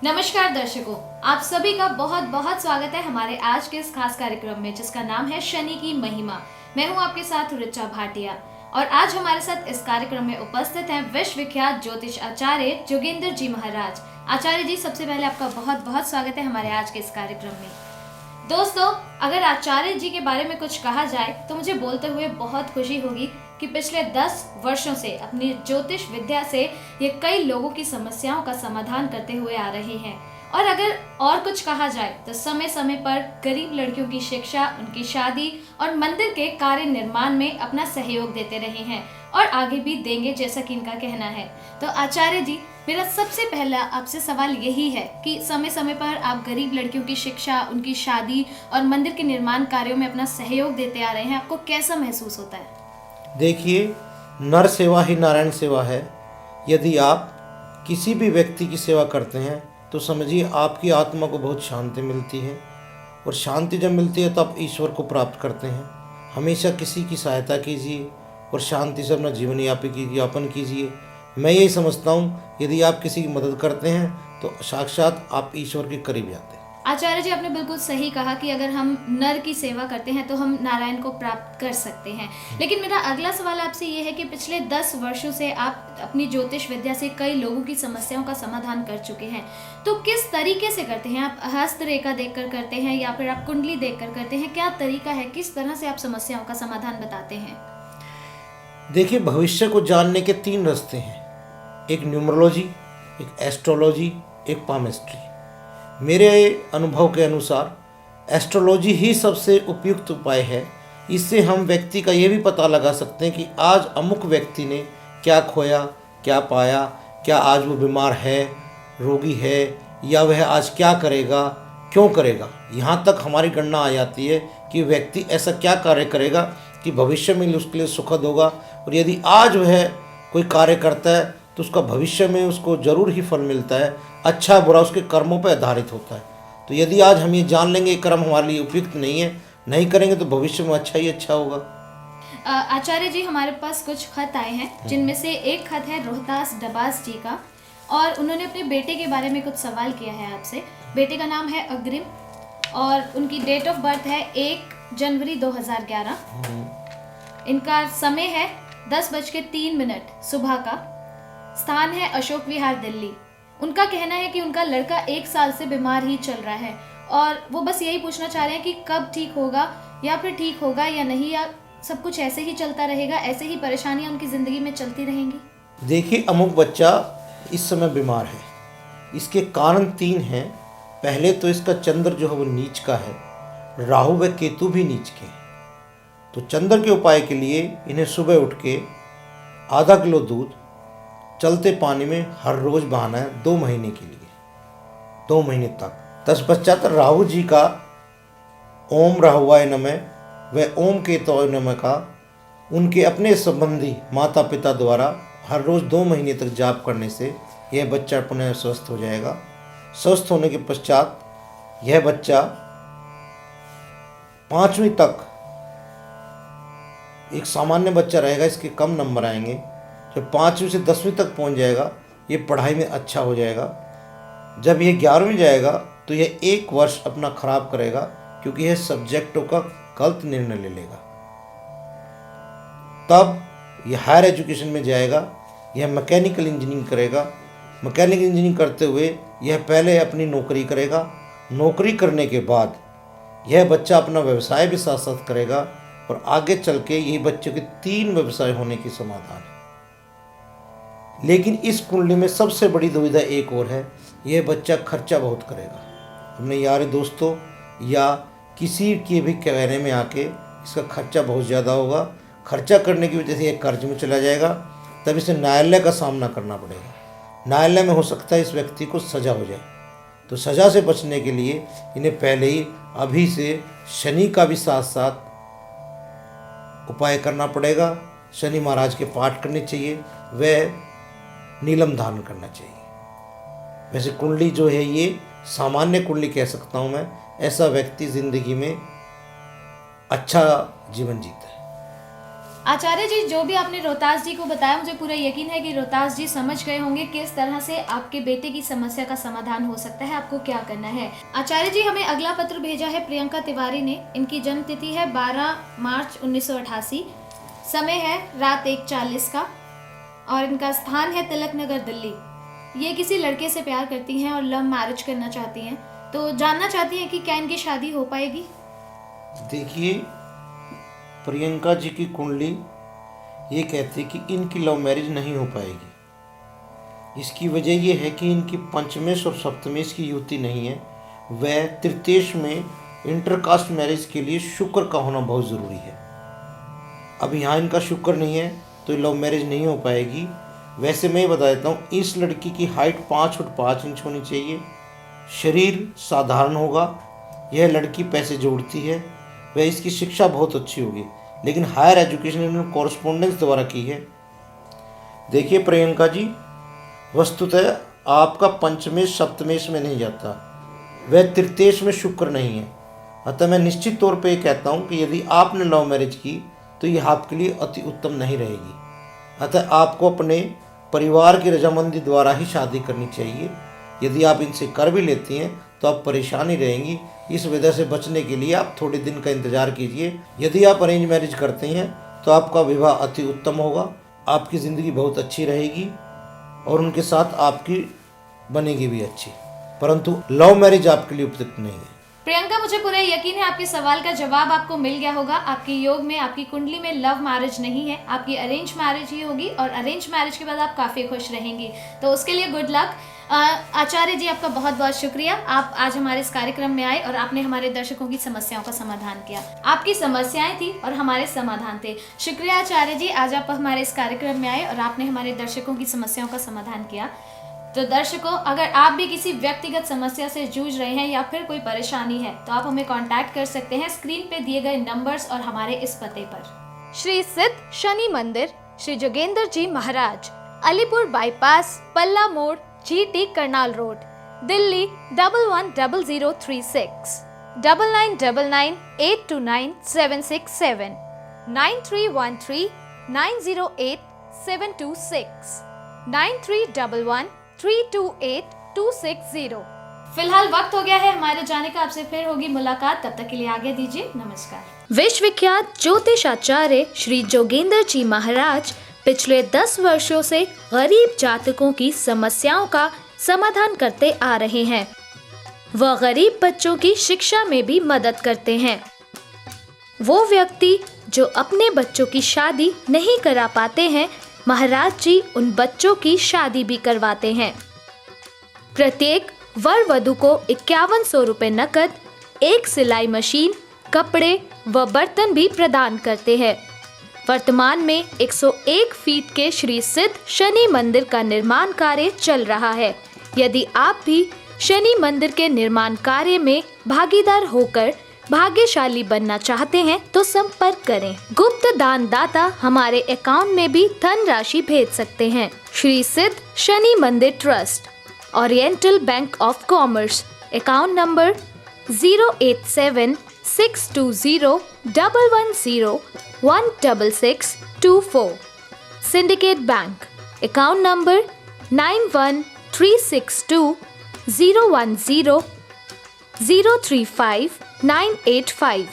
नमस्कार दर्शकों, आप सभी का बहुत बहुत स्वागत है हमारे आज के इस खास कार्यक्रम में जिसका नाम है शनि की महिमा। मैं हूं आपके साथ ऋचा भाटिया और आज हमारे साथ इस कार्यक्रम में उपस्थित हैं विश्व विख्यात ज्योतिष आचार्य जोगेंद्र जी महाराज। आचार्य जी, सबसे पहले आपका बहुत बहुत स्वागत है हमारे आज के इस कार्यक्रम में। दोस्तों, अगर आचार्य जी के बारे में कुछ कहा जाए तो मुझे बोलते हुए बहुत खुशी होगी कि पिछले 10 वर्षों से अपनी ज्योतिष विद्या से ये कई लोगों की समस्याओं का समाधान करते हुए आ रहे हैं। और अगर और कुछ कहा जाए तो समय समय पर गरीब लड़कियों की शिक्षा, उनकी शादी और मंदिर के कार्य निर्माण में अपना सहयोग देते रहे हैं और आगे भी देंगे, जैसा कि इनका कहना है। तो आचार्य जी, मेरा सबसे पहला आपसे सवाल यही है कि समय समय पर आप गरीब लड़कियों की शिक्षा, उनकी शादी और मंदिर के निर्माण कार्यों में अपना सहयोग देते आ रहे हैं, आपको कैसा महसूस होता है? देखिए, नर सेवा ही नारायण सेवा है। यदि आप किसी भी व्यक्ति की सेवा करते हैं तो समझिए आपकी आत्मा को बहुत शांति मिलती है, और शांति जब मिलती है तो आप ईश्वर को प्राप्त करते हैं। हमेशा किसी की सहायता कीजिए और शांति से अपना जीवन यापन कीजिए। मैं यही समझता हूँ, यदि आप किसी की मदद करते हैं तो साक्षात आप ईश्वर के करीब जाते हैं। आचार्य जी, आपने बिल्कुल सही कहा कि अगर हम नर की सेवा करते हैं तो हम नारायण को प्राप्त कर सकते हैं। लेकिन मेरा अगला सवाल आपसे ये है कि पिछले 10 वर्षों से आप अपनी ज्योतिष विद्या से कई लोगों की समस्याओं का समाधान कर चुके हैं, तो किस तरीके से करते हैं? आप हस्त रेखा देखकर करते हैं या फिर आप कुंडली देखकर करते हैं? क्या तरीका है, किस तरह से आप समस्याओं का समाधान बताते हैं? देखिए, भविष्य को जानने के 3 रास्ते हैं। एक न्यूमरोलॉजी, एक एस्ट्रोलॉजी, एक पामिस्ट्री। मेरे अनुभव के अनुसार एस्ट्रोलॉजी ही सबसे उपयुक्त उपाय है। इससे हम व्यक्ति का ये भी पता लगा सकते हैं कि आज अमुक व्यक्ति ने क्या खोया, क्या पाया, क्या आज वो बीमार है, रोगी है, या वह आज क्या करेगा, क्यों करेगा। यहाँ तक हमारी गणना आ जाती है कि व्यक्ति ऐसा क्या कार्य करेगा कि भविष्य में उसके लिए सुखद होगा, और यदि आज वह कोई कार्य करता है तो उसका भविष्य में उसको जरूर ही फल मिलता है। अच्छा बुरा उसके कर्मों पर आधारित होता है। तो यदि आज हम ये जान लेंगे कर्म हमारे लिए उपयुक्त नहीं है, नहीं करेंगे तो भविष्य में अच्छा ही अच्छा होगा। आचार्य जी, हमारे पास कुछ खत आए हैं जिनमें से एक खत है रोहतास डबास जी का, और उन्होंने अपने बेटे के बारे में कुछ सवाल किया है आपसे। बेटे का नाम है अग्रिम और उनकी डेट ऑफ बर्थ है 1 जनवरी 2011। इनका समय है 10:03 सुबह का। स्थान है अशोक विहार, दिल्ली। उनका कहना है कि उनका लड़का 1 साल से बीमार ही चल रहा है और वो बस यही पूछना चाह रहे हैं कि कब ठीक होगा, या फिर ठीक होगा या नहीं, या सब कुछ ऐसे ही चलता रहेगा, ऐसे ही परेशानियां उनकी ज़िंदगी में चलती रहेंगी। देखिए, अमुक बच्चा इस समय बीमार है। इसके कारण 3 हैं। पहले तो इसका चंद्र जो है वो नीच का है, राहु व केतु भी नीच के। तो चंद्र के उपाय के लिए इन्हें सुबह उठ के आधा किलो दूध चलते पानी में हर रोज बहाना है 2 महीने के लिए, 2 महीने तक। तत्पश्चात राहु जी का ओम राहुवाय नमः व ओम केतवाय नमः का उनके अपने संबंधी माता पिता द्वारा हर रोज 2 महीने तक जाप करने से यह बच्चा पुनः स्वस्थ हो जाएगा। स्वस्थ होने के पश्चात यह बच्चा 5वीं तक एक सामान्य बच्चा रहेगा, इसके कम नंबर आएंगे। जब 5वीं से 10वीं तक पहुंच जाएगा, ये पढ़ाई में अच्छा हो जाएगा। जब ये 11वीं जाएगा तो यह 1 वर्ष अपना खराब करेगा, क्योंकि यह सब्जेक्टों का गलत निर्णय ले लेगा। तब यह हायर एजुकेशन में जाएगा, यह मैकेनिकल इंजीनियरिंग करेगा। मैकेनिकल इंजीनियरिंग करते हुए यह पहले अपनी नौकरी करेगा। नौकरी करने के बाद यह बच्चा अपना व्यवसाय भी साथ साथ करेगा, और आगे चल के यही बच्चे के 3 व्यवसाय होने की समाधान है। लेकिन इस कुंडली में सबसे बड़ी दुविधा एक और है, यह बच्चा खर्चा बहुत करेगा। अपने यार दोस्तों या किसी के भी कहने में आके इसका खर्चा बहुत ज़्यादा होगा। खर्चा करने की वजह से यह कर्ज में चला जाएगा, तब इसे न्यायालय का सामना करना पड़ेगा। न्यायालय में हो सकता है इस व्यक्ति को सज़ा हो जाए। तो सज़ा से बचने के लिए इन्हें पहले ही अभी से शनि का भी साथ साथ उपाय करना पड़ेगा। शनि महाराज के पाठ करने चाहिए, वह नीलम धारण करना चाहिए। वैसे कुंडली जो है ये सामान्य कुंडली कह सकता हूँ मैं। ऐसा व्यक्ति जिंदगी में अच्छा जीवन जीता है। आचार्य जी, जो भी आपने रोहतास जी को बताया, मुझे पूरा यकीन है कि रोहतास जी समझ गए होंगे किस तरह से आपके बेटे की समस्या का समाधान हो सकता है, आपको क्या करना है। आचार्य जी, हमें अगला पत्र भेजा है प्रियंका तिवारी ने। इनकी जन्म तिथि है 12 मार्च 1988, समय है रात 1:40 का और इनका स्थान है तिलक नगर, दिल्ली। ये किसी लड़के से प्यार करती हैं और लव मैरिज करना चाहती हैं, तो जानना चाहती हैं कि क्या इनकी शादी हो पाएगी। देखिए, प्रियंका जी की कुंडली ये कहती है कि इनकी लव मैरिज नहीं हो पाएगी। इसकी वजह ये है कि इनकी पंचमेश और सप्तमेश की युति नहीं है। वह तृतीयेश में इंटरकास्ट मैरिज के लिए शुक्र का होना बहुत ज़रूरी है। अब यहाँ इनका शुक्र नहीं है तो लव मैरिज नहीं हो पाएगी। वैसे मैं ये बता देता हूँ, इस लड़की की हाइट 5 फुट 5 इंच होनी चाहिए, शरीर साधारण होगा, यह लड़की पैसे जोड़ती है, वह इसकी शिक्षा बहुत अच्छी होगी, लेकिन हायर एजुकेशन इन्होंने कॉरस्पॉन्डेंस द्वारा की है। देखिए प्रियंका जी, वस्तुतः आपका पंचमेश सप्तमेश में नहीं जाता, वह तृतीयेश में शुक्र नहीं है। अतः मैं निश्चित तौर पे ये कहता हूँ कि यदि आपने लव मैरिज की तो यह आपके लिए अति उत्तम नहीं रहेगी। अतः आपको अपने परिवार की रजामंदी द्वारा ही शादी करनी चाहिए। यदि आप इनसे कर भी लेती हैं तो आप परेशानी रहेंगी। इस वजह से बचने के लिए आप थोड़े दिन का इंतज़ार कीजिए। यदि आप अरेंज मैरिज करते हैं तो आपका विवाह अति उत्तम होगा, आपकी ज़िंदगी बहुत अच्छी रहेगी और उनके साथ आपकी बनेगी भी अच्छी, परंतु लव मैरिज आपके लिए उपयुक्त नहीं है। प्रियंका, मुझे पूरा यकीन है आपके सवाल का जवाब आपको मिल गया होगा। आपके योग में, आपकी कुंडली में लव मैरिज नहीं है, आपकी अरेंज मैरिज ही होगी और अरेंज मैरिज के बाद आप काफ़ी खुश रहेंगी, तो उसके लिए गुड लक। आचार्य जी, आपका बहुत बहुत शुक्रिया। आप आज हमारे इस कार्यक्रम में आए और आपने हमारे दर्शकों की समस्याओं का समाधान किया। आपकी समस्याएं थी और हमारे समाधान थे। शुक्रिया आचार्य जी, आज आप हमारे इस कार्यक्रम में आए और आपने हमारे दर्शकों की समस्याओं का समाधान किया। तो दर्शकों, अगर आप भी किसी व्यक्तिगत समस्या से जूझ रहे हैं या फिर कोई परेशानी है तो आप हमें कांटेक्ट कर सकते हैं स्क्रीन पे दिए गए नंबर्स और हमारे इस पते पर। श्री सिद्ध शनि मंदिर, श्री जोगेंद्र जी महाराज, अलीपुर बाईपास, पल्ला मोड़, GT करनाल रोड, दिल्ली 110036, 9999829767, 9313908726, 9311328260। फिलहाल वक्त हो गया है हमारे जाने का, आपसे फिर होगी मुलाकात, तब तक के लिए आगे दीजिए नमस्कार। विश्व विख्यात ज्योतिषाचार्य श्री जोगेंद्र जी महाराज पिछले 10 वर्षों से गरीब जातकों की समस्याओं का समाधान करते आ रहे हैं। वह गरीब बच्चों की शिक्षा में भी मदद करते हैं। वो व्यक्ति जो अपने बच्चों की शादी नहीं करा पाते हैं, महाराज जी उन बच्चों की शादी भी करवाते हैं। प्रत्येक वर वधू को 5100 रुपए नकद, एक सिलाई मशीन, कपड़े व बर्तन भी प्रदान करते हैं। वर्तमान में 101 फीट के श्री सिद्ध शनि मंदिर का निर्माण कार्य चल रहा है। यदि आप भी शनि मंदिर के निर्माण कार्य में भागीदार होकर भाग्यशाली बनना चाहते हैं तो संपर्क करें। गुप्त दान दाता हमारे अकाउंट में भी धन राशि भेज सकते हैं। श्री सिद्ध शनि मंदिर trust, oriental bank of commerce, account number 0876201101664, syndicate bank, account number 91362010035985।